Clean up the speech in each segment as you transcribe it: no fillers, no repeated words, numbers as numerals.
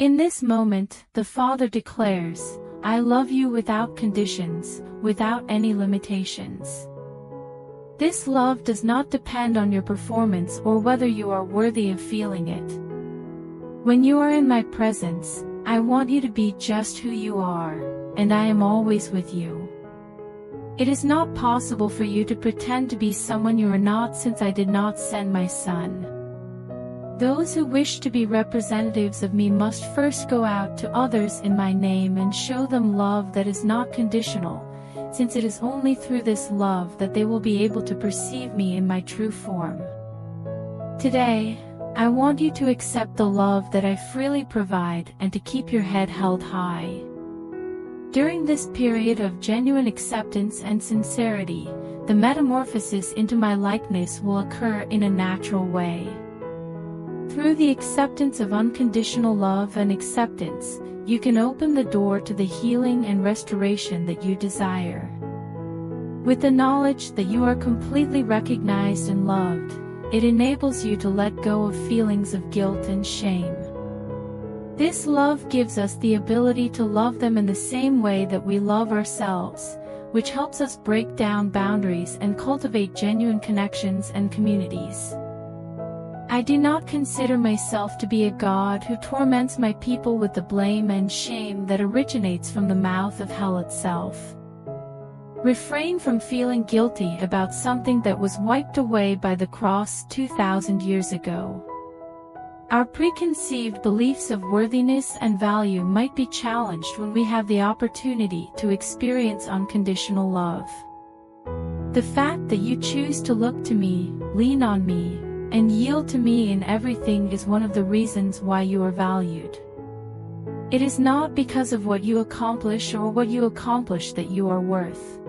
In this moment, the Father declares, I love you without conditions, without any limitations. This love does not depend on your performance or whether you are worthy of feeling it. When you are in my presence, I want you to be just who you are, and I am always with you. It is not possible for you to pretend to be someone you are not, since I did not send my Son. Those who wish to be representatives of me must first go out to others in my name and show them love that is not conditional, since it is only through this love that they will be able to perceive me in my true form. Today, I want you to accept the love that I freely provide and to keep your head held high. During this period of genuine acceptance and sincerity, the metamorphosis into my likeness will occur in a natural way. Through the acceptance of unconditional love and acceptance, you can open the door to the healing and restoration that you desire. With the knowledge that you are completely recognized and loved, it enables you to let go of feelings of guilt and shame. This love gives us the ability to love them in the same way that we love ourselves, which helps us break down boundaries and cultivate genuine connections and communities. I do not consider myself to be a God who torments my people with the blame and shame that originates from the mouth of hell itself. Refrain from feeling guilty about something that was wiped away by the cross 2,000 years ago. Our preconceived beliefs of worthiness and value might be challenged when we have the opportunity to experience unconditional love. The fact that you choose to look to me, lean on me, and yield to me in everything is one of the reasons why you are valued. It is not because of what you accomplish or what you accomplish that you are worth.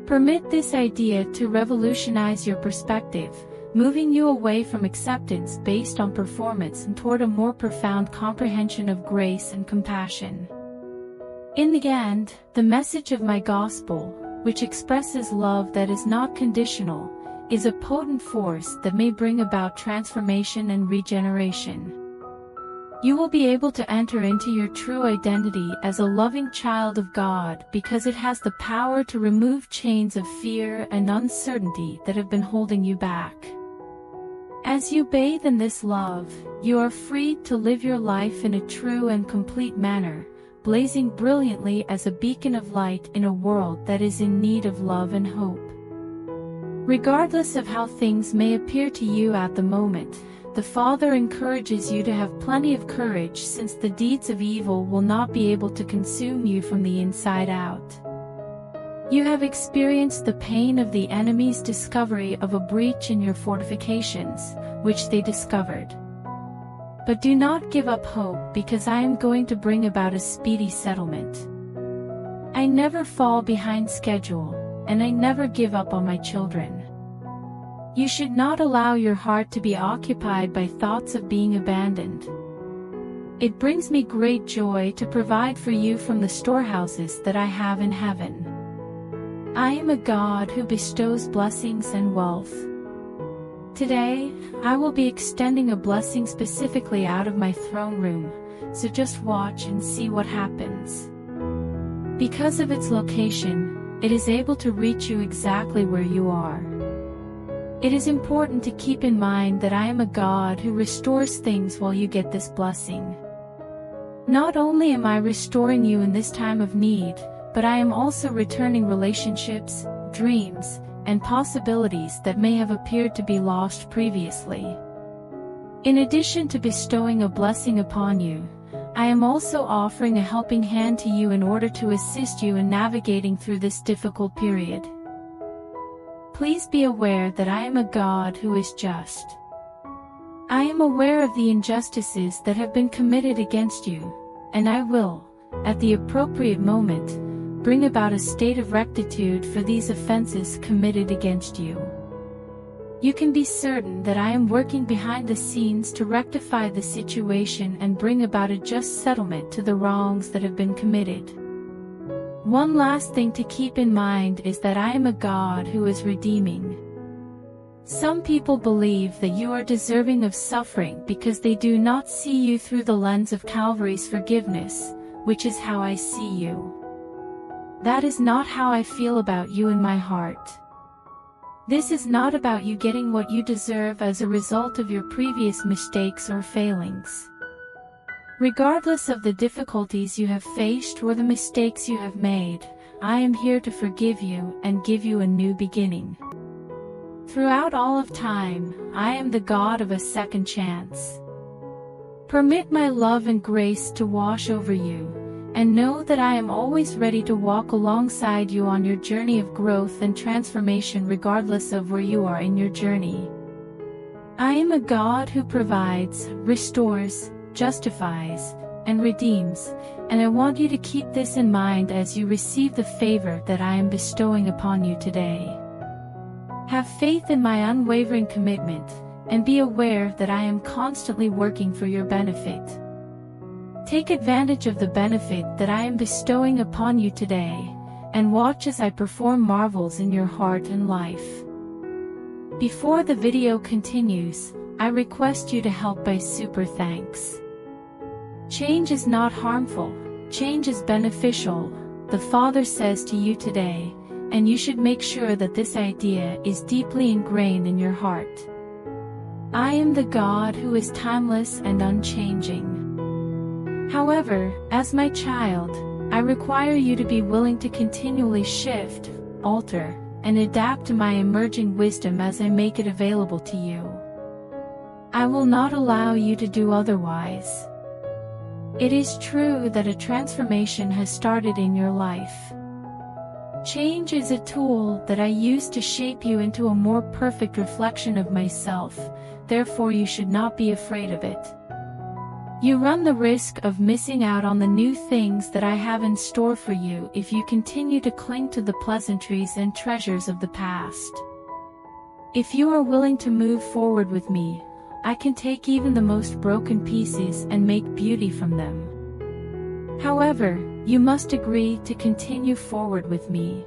Permit this idea to revolutionize your perspective, moving you away from acceptance based on performance and toward a more profound comprehension of grace and compassion. In the end, the message of my gospel, which expresses love that is not conditional, is a potent force that may bring about transformation and regeneration. You will be able to enter into your true identity as a loving child of God because it has the power to remove chains of fear and uncertainty that have been holding you back. As you bathe in this love, you are free to live your life in a true and complete manner, blazing brilliantly as a beacon of light in a world that is in need of love and hope. Regardless of how things may appear to you at the moment, the Father encourages you to have plenty of courage, since the deeds of evil will not be able to consume you from the inside out. You have experienced the pain of the enemy's discovery of a breach in your fortifications, which they discovered. But do not give up hope, because I am going to bring about a speedy settlement. I never fall behind schedule, and I never give up on my children. You should not allow your heart to be occupied by thoughts of being abandoned. It brings me great joy to provide for you from the storehouses that I have in heaven. I am a God who bestows blessings and wealth. Today, I will be extending a blessing specifically out of my throne room, so just watch and see what happens. Because of its location, it is able to reach you exactly where you are. It is important to keep in mind that I am a God who restores things while you get this blessing. Not only am I restoring you in this time of need, but I am also returning relationships, dreams, and possibilities that may have appeared to be lost previously. In addition to bestowing a blessing upon you, I am also offering a helping hand to you in order to assist you in navigating through this difficult period. Please be aware that I am a God who is just. I am aware of the injustices that have been committed against you, and I will, at the appropriate moment, bring about a state of rectitude for these offenses committed against you. You can be certain that I am working behind the scenes to rectify the situation and bring about a just settlement to the wrongs that have been committed. One last thing to keep in mind is that I am a God who is redeeming. Some people believe that you are deserving of suffering because they do not see you through the lens of Calvary's forgiveness, which is how I see you. That is not how I feel about you in my heart. This is not about you getting what you deserve as a result of your previous mistakes or failings. Regardless of the difficulties you have faced or the mistakes you have made, I am here to forgive you and give you a new beginning. Throughout all of time, I am the God of a second chance. Permit my love and grace to wash over you, and know that I am always ready to walk alongside you on your journey of growth and transformation regardless of where you are in your journey. I am a God who provides, restores, justifies, and redeems, and I want you to keep this in mind as you receive the favor that I am bestowing upon you today. Have faith in my unwavering commitment, and be aware that I am constantly working for your benefit. Take advantage of the benefit that I am bestowing upon you today, and watch as I perform marvels in your heart and life. Before the video continues, I request you to help by super thanks. Change is not harmful, change is beneficial, the Father says to you today, and you should make sure that this idea is deeply ingrained in your heart. I am the God who is timeless and unchanging. However, as my child, I require you to be willing to continually shift, alter, and adapt to my emerging wisdom as I make it available to you. I will not allow you to do otherwise. It is true that a transformation has started in your life. Change is a tool that I use to shape you into a more perfect reflection of myself, therefore you should not be afraid of it. You run the risk of missing out on the new things that I have in store for you if you continue to cling to the pleasantries and treasures of the past. If you are willing to move forward with me, I can take even the most broken pieces and make beauty from them. However, you must agree to continue forward with me.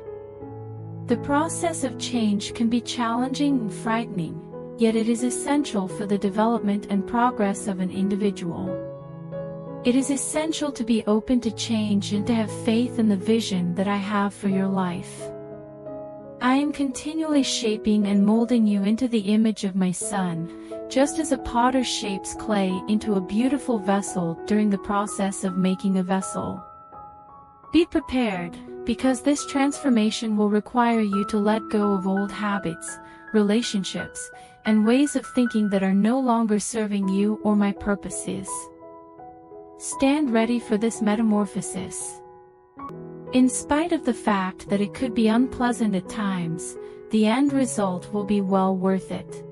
The process of change can be challenging and frightening, yet it is essential for the development and progress of an individual. It is essential to be open to change and to have faith in the vision that I have for your life. I am continually shaping and molding you into the image of my Son, just as a potter shapes clay into a beautiful vessel during the process of making a vessel. Be prepared, because this transformation will require you to let go of old habits, relationships, and ways of thinking that are no longer serving you or my purposes. Stand ready for this metamorphosis. In spite of the fact that it could be unpleasant at times, the end result will be well worth it.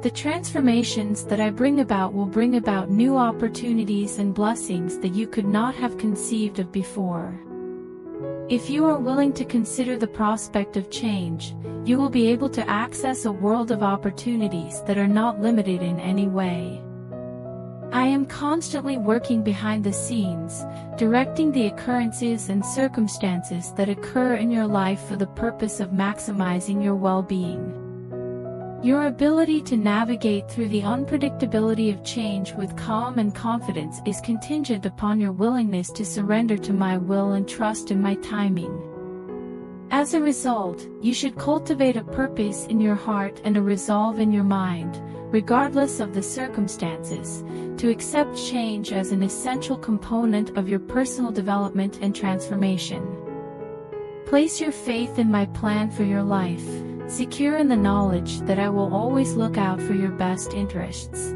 The transformations that I bring about will bring about new opportunities and blessings that you could not have conceived of before. If you are willing to consider the prospect of change, you will be able to access a world of opportunities that are not limited in any way. I am constantly working behind the scenes, directing the occurrences and circumstances that occur in your life for the purpose of maximizing your well-being. Your ability to navigate through the unpredictability of change with calm and confidence is contingent upon your willingness to surrender to my will and trust in my timing. As a result, you should cultivate a purpose in your heart and a resolve in your mind, regardless of the circumstances, to accept change as an essential component of your personal development and transformation. Place your faith in my plan for your life, secure in the knowledge that I will always look out for your best interests.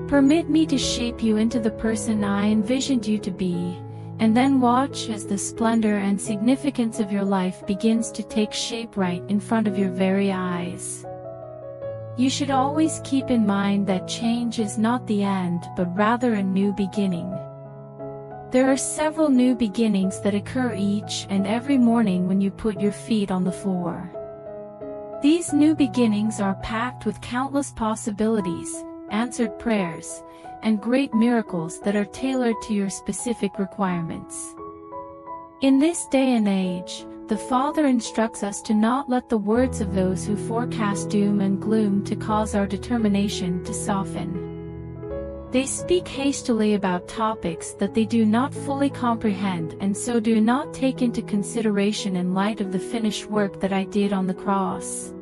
Permit me to shape you into the person I envisioned you to be, and then watch as the splendor and significance of your life begins to take shape right in front of your very eyes. You should always keep in mind that change is not the end but rather a new beginning. There are several new beginnings that occur each and every morning when you put your feet on the floor. These new beginnings are packed with countless possibilities, answered prayers, and great miracles that are tailored to your specific requirements. In this day and age, the Father instructs us to not let the words of those who forecast doom and gloom to cause our determination to soften. They speak hastily about topics that they do not fully comprehend and so do not take into consideration in light of the finished work that I did on the cross.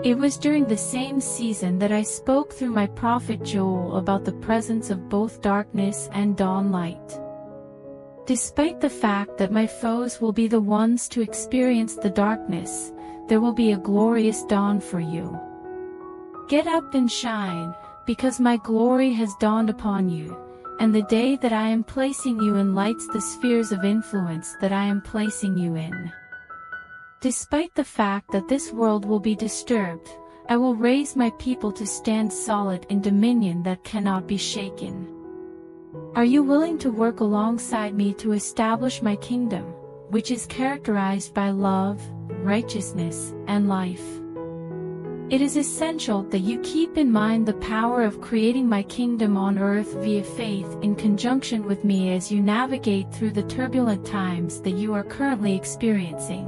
It was during the same season that I spoke through my prophet Joel about the presence of both darkness and dawn light. Despite the fact that my foes will be the ones to experience the darkness, there will be a glorious dawn for you. Get up and shine, because my glory has dawned upon you, and the day that I am placing you in lights the spheres of influence that I am placing you in. Despite the fact that this world will be disturbed, I will raise my people to stand solid in dominion that cannot be shaken. Are you willing to work alongside me to establish my kingdom, which is characterized by love, righteousness, and life? It is essential that you keep in mind the power of creating my kingdom on earth via faith in conjunction with me as you navigate through the turbulent times that you are currently experiencing.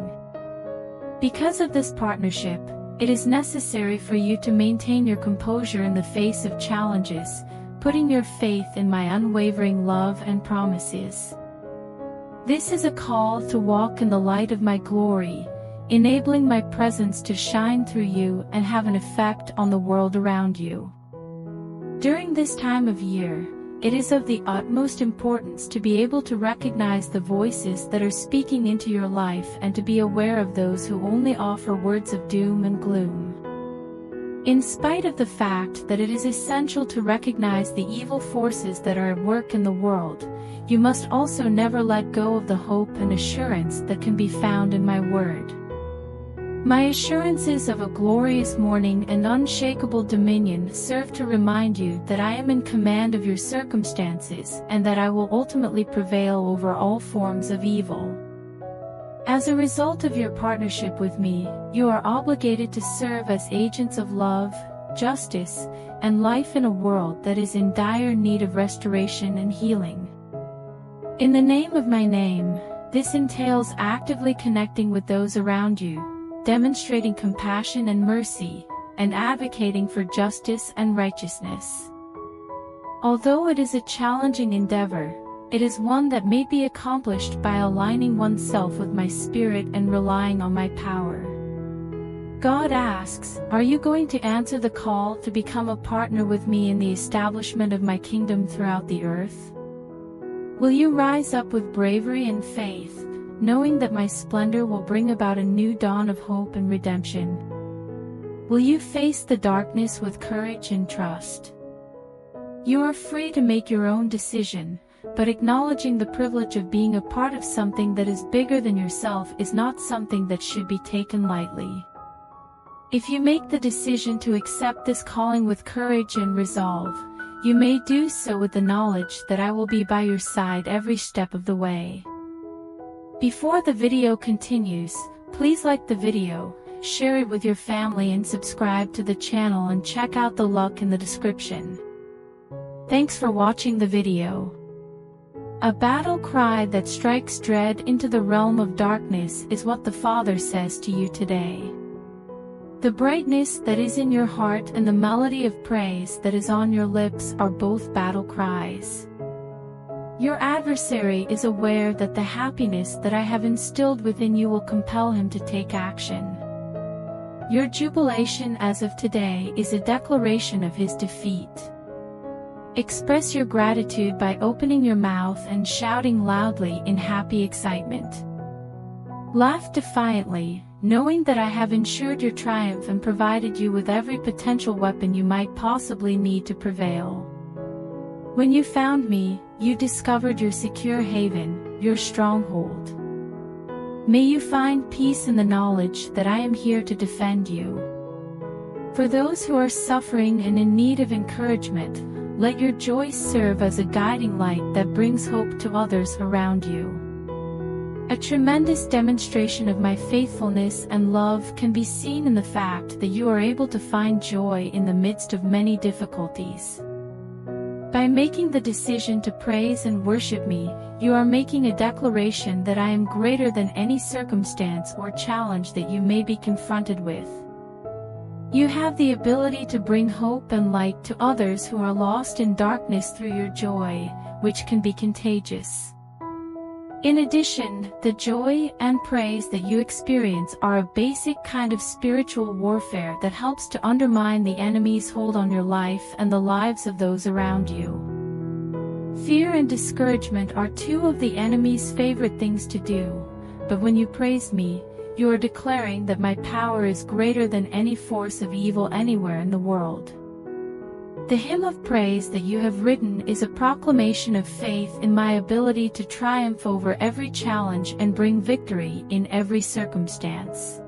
Because of this partnership, it is necessary for you to maintain your composure in the face of challenges, putting your faith in my unwavering love and promises. This is a call to walk in the light of my glory, enabling my presence to shine through you and have an effect on the world around you. During this time of year, it is of the utmost importance to be able to recognize the voices that are speaking into your life and to be aware of those who only offer words of doom and gloom. In spite of the fact that it is essential to recognize the evil forces that are at work in the world, you must also never let go of the hope and assurance that can be found in my word. My assurances of a glorious morning and unshakable dominion serve to remind you that I am in command of your circumstances and that I will ultimately prevail over all forms of evil. As a result of your partnership with me, you are obligated to serve as agents of love, justice, and life in a world that is in dire need of restoration and healing. In the name of my name, this entails actively connecting with those around you, demonstrating compassion and mercy, and advocating for justice and righteousness. Although it is a challenging endeavor, it is one that may be accomplished by aligning oneself with my spirit and relying on my power. God asks, are you going to answer the call to become a partner with me in the establishment of my kingdom throughout the earth? Will you rise up with bravery and faith, knowing that my splendor will bring about a new dawn of hope and redemption? Will you face the darkness with courage and trust? You are free to make your own decision, but acknowledging the privilege of being a part of something that is bigger than yourself is not something that should be taken lightly. If you make the decision to accept this calling with courage and resolve, you may do so with the knowledge that I will be by your side every step of the way. Before the video continues, please like the video, share it with your family and subscribe to the channel and check out the link in the description. Thanks for watching the video. A battle cry that strikes dread into the realm of darkness is what the Father says to you today. The brightness that is in your heart and the melody of praise that is on your lips are both battle cries. Your adversary is aware that the happiness that I have instilled within you will compel him to take action. Your jubilation as of today is a declaration of his defeat. Express your gratitude by opening your mouth and shouting loudly in happy excitement. Laugh defiantly, knowing that I have ensured your triumph and provided you with every potential weapon you might possibly need to prevail. When you found me, you discovered your secure haven, your stronghold. May you find peace in the knowledge that I am here to defend you. For those who are suffering and in need of encouragement, let your joy serve as a guiding light that brings hope to others around you. A tremendous demonstration of my faithfulness and love can be seen in the fact that you are able to find joy in the midst of many difficulties. By making the decision to praise and worship me, you are making a declaration that I am greater than any circumstance or challenge that you may be confronted with. You have the ability to bring hope and light to others who are lost in darkness through your joy, which can be contagious. In addition, the joy and praise that you experience are a basic kind of spiritual warfare that helps to undermine the enemy's hold on your life and the lives of those around you. Fear and discouragement are two of the enemy's favorite things to do, but when you praise me, you are declaring that my power is greater than any force of evil anywhere in the world. The hymn of praise that you have written is a proclamation of faith in my ability to triumph over every challenge and bring victory in every circumstance.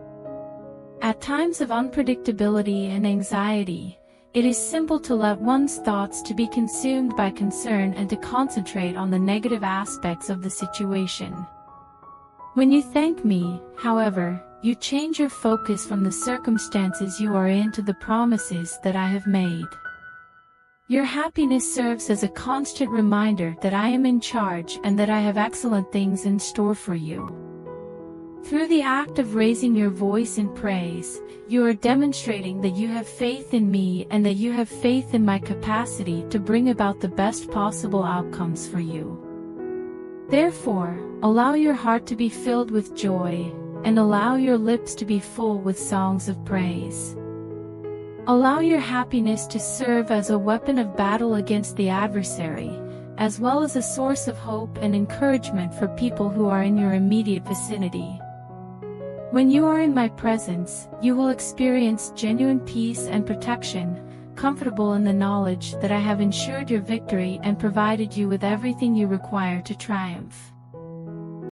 At times of unpredictability and anxiety, it is simple to let one's thoughts to be consumed by concern and to concentrate on the negative aspects of the situation. When you thank me, however, you change your focus from the circumstances you are in to the promises that I have made. Your happiness serves as a constant reminder that I am in charge and that I have excellent things in store for you. Through the act of raising your voice in praise, you are demonstrating that you have faith in me and that you have faith in my capacity to bring about the best possible outcomes for you. Therefore, allow your heart to be filled with joy, and allow your lips to be full with songs of praise. Allow your happiness to serve as a weapon of battle against the adversary, as well as a source of hope and encouragement for people who are in your immediate vicinity. When you are in my presence, you will experience genuine peace and protection, comfortable in the knowledge that I have ensured your victory and provided you with everything you require to triumph.